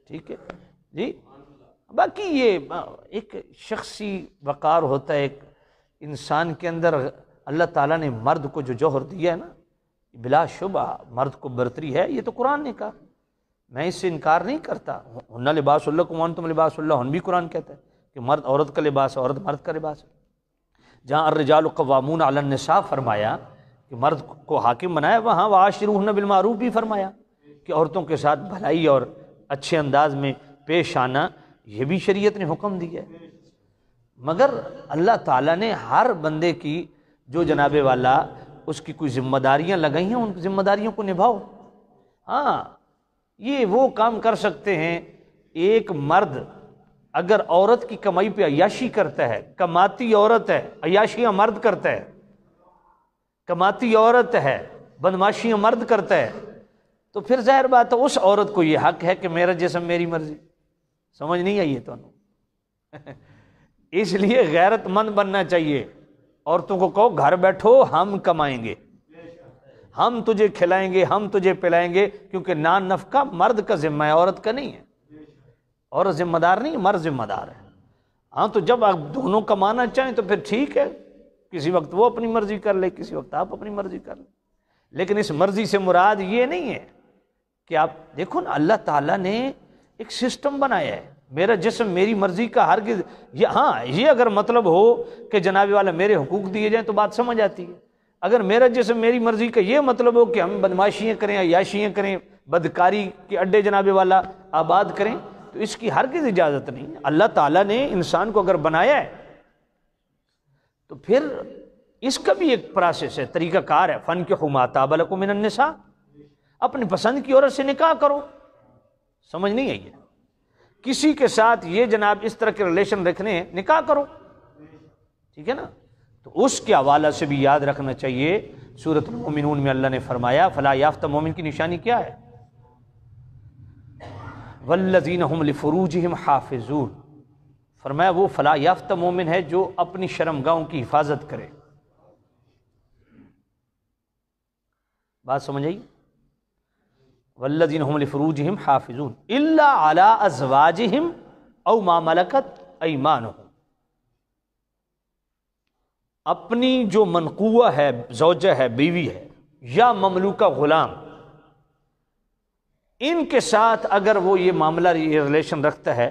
ٹھیک ہے جی۔ باقی یہ ایک شخصی وقار ہوتا ہے ایک انسان کے اندر۔ اللہ تعالیٰ نے مرد کو جو جوہر دیا ہے نا، بلا شبہ مرد کو برتری ہے، یہ تو قرآن نے کہا، میں اس سے انکار نہیں کرتا۔ ہن لباس لکم وانتم لباس لہن، ہن بھی قرآن کہتا ہے کہ مرد عورت کا لباس ہے، عورت مرد کا لباس ہے۔ جہاں الرجال قوامون علی النساء فرمایا کہ مرد کو حاکم بنایا، وہاں وعاشروہن بالمعروف بھی فرمایا کہ عورتوں کے ساتھ بھلائی اور اچھے انداز میں پیش آنا، یہ بھی شریعت نے حکم دیا ہے۔ مگر اللہ تعالیٰ نے ہر بندے کی جو جناب والا اس کی کوئی ذمہ داریاں لگائی ہیں، ان ذمہ داریوں کو نبھاؤ۔ ہاں یہ وہ کام کر سکتے ہیں، ایک مرد اگر عورت کی کمائی پہ عیاشی کرتا ہے، کماتی عورت ہے، عیاشیاں مرد کرتا ہے، کماتی عورت ہے، بدماشیاں مرد کرتا ہے، تو پھر ظاہر بات ہے اس عورت کو یہ حق ہے کہ میرا جسم میری مرضی۔ سمجھ نہیں آئی ہے تو اس لیے غیرت مند بننا چاہیے۔ عورتوں کو کہو گھر بیٹھو، ہم کمائیں گے، ہم تجھے کھلائیں گے، ہم تجھے پلائیں گے، کیونکہ نان نفقہ مرد کا ذمہ ہے، عورت کا نہیں ہے۔ عورت ذمہ دار نہیں، مرد ذمہ دار ہے۔ ہاں تو جب آپ دونوں کمانا چاہیں تو پھر ٹھیک ہے، کسی وقت وہ اپنی مرضی کر لے، کسی وقت آپ اپنی مرضی کر لیں، لیکن اس مرضی سے مراد یہ نہیں ہے کہ آپ دیکھو نا، اللہ تعالیٰ نے ایک سسٹم بنایا ہے، میرا جسم میری مرضی کا ہرگز، ہاں یہ اگر مطلب ہو کہ جناب والا میرے حقوق دیے جائیں تو بات سمجھ آتی ہے۔ اگر میرا جسم میری مرضی کا یہ مطلب ہو کہ ہم بدماشیاں کریں، عیاشیاں کریں، بدکاری کے اڈے جناب والا آباد کریں، تو اس کی ہرگز اجازت نہیں۔ اللہ تعالیٰ نے انسان کو اگر بنایا ہے تو پھر اس کا بھی ایک پروسیس ہے، طریقہ کار ہے۔ فَانكِحُوا مَا طَابَ لَكُم مِّنَ النِّسَاءِ، اپنی پسند کی عورت سے نکاح کرو۔ سمجھ نہیں آئی ہے؟ کسی کے ساتھ یہ جناب اس طرح کے ریلیشن رکھنے ہیں، نکاح کرو، ٹھیک ہے نا؟ تو اس کے حوالہ سے بھی یاد رکھنا چاہیے، سورۃ المومنون میں اللہ نے فرمایا فلاح یافتہ مومن کی نشانی کیا ہے؟ والذین هم لفروجہم حافظون، فرمایا وہ فلاح یافتہ مومن ہے جو اپنی شرمگاہوں کی حفاظت کرے۔ بات سمجھ آئی؟ والذین هم لفروجہم حافظون الا علی ازواجہم او ما ملکت ایمانہم، اپنی جو منقوہ ہے، زوجہ ہے، بیوی ہے، یا مملوکہ غلام، ان کے ساتھ اگر وہ یہ معاملہ، یہ ریلیشن رکھتا ہے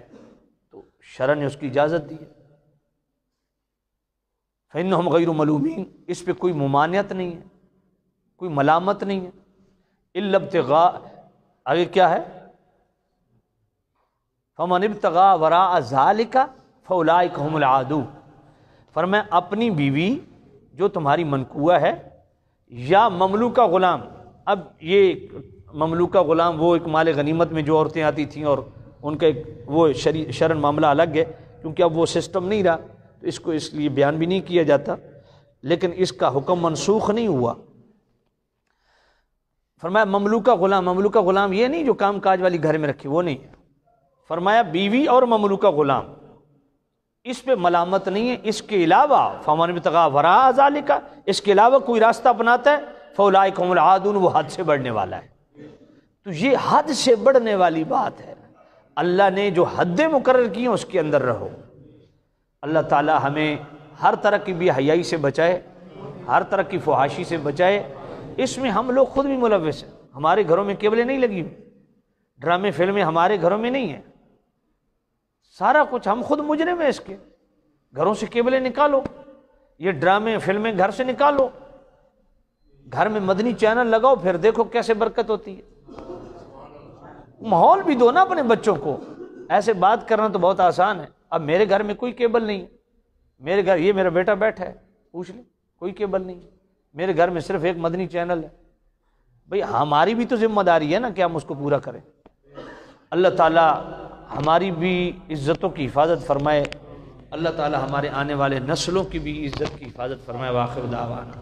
تو شرع نے اس کی اجازت دی ہے۔ فإنہم غیر ملومین، اس پہ کوئی ممانعت نہیں ہے، کوئی ملامت نہیں ہے۔ الا ابتغاء، آگے کیا ہے؟ فمن ابتغى وراء ذلك فاولئک هم العادون، فرمایا اپنی بیوی جو تمہاری منقوہ ہے یا مملوکہ غلام، اب یہ مملوکہ غلام وہ ایک مال غنیمت میں جو عورتیں آتی تھیں اور ان کا ایک وہ شرعن معاملہ الگ ہے، کیونکہ اب وہ سسٹم نہیں رہا تو اس کو اس لیے بیان بھی نہیں کیا جاتا، لیکن اس کا حکم منسوخ نہیں ہوا۔ فرمایا مملوکہ غلام، مملوکہ غلام یہ نہیں جو کام کاج والی گھر میں رکھی، وہ نہیں ہے، فرمایا بیوی اور مملوکہ غلام، اس پہ ملامت نہیں ہے۔ اس کے علاوہ فمن ابتغى وراء ذلك، اس کے علاوہ کوئی راستہ اپناتا ہے فاولئک هم العادون، وہ حد سے بڑھنے والا ہے۔ تو یہ حد سے بڑھنے والی بات ہے، اللہ نے جو حدیں مقرر کی ہیں اس کے اندر رہو۔ اللہ تعالی ہمیں ہر طرح کی بے حیائی سے بچائے، ہر طرح کی فحاشی سے بچائے۔ اس میں ہم لوگ خود بھی ملوث ہیں، ہمارے گھروں میں کیبلیں نہیں لگی ہوئی، ڈرامے فلمیں ہمارے گھروں میں نہیں ہیں، سارا کچھ ہم خود مجرم ہیں اس کے۔ گھروں سے کیبلیں نکالو، یہ ڈرامے فلمیں گھر سے نکالو، گھر میں مدنی چینل لگاؤ، پھر دیکھو کیسے برکت ہوتی ہے۔ ماحول بھی دو نا اپنے بچوں کو۔ ایسے بات کرنا تو بہت آسان ہے، اب میرے گھر میں کوئی کیبل نہیں، میرے گھر یہ میرا بیٹا بیٹھا ہے، پوچھ لیں، کوئی کیبل نہیں، میرے گھر میں صرف ایک مدنی چینل ہے۔ بھئی ہماری بھی تو ذمہ داری ہے نا کہ ہم اس کو پورا کریں۔ اللہ تعالیٰ ہماری بھی عزتوں کی حفاظت فرمائے، اللہ تعالیٰ ہمارے آنے والے نسلوں کی بھی عزت کی حفاظت فرمائے۔ وآخر دعوانا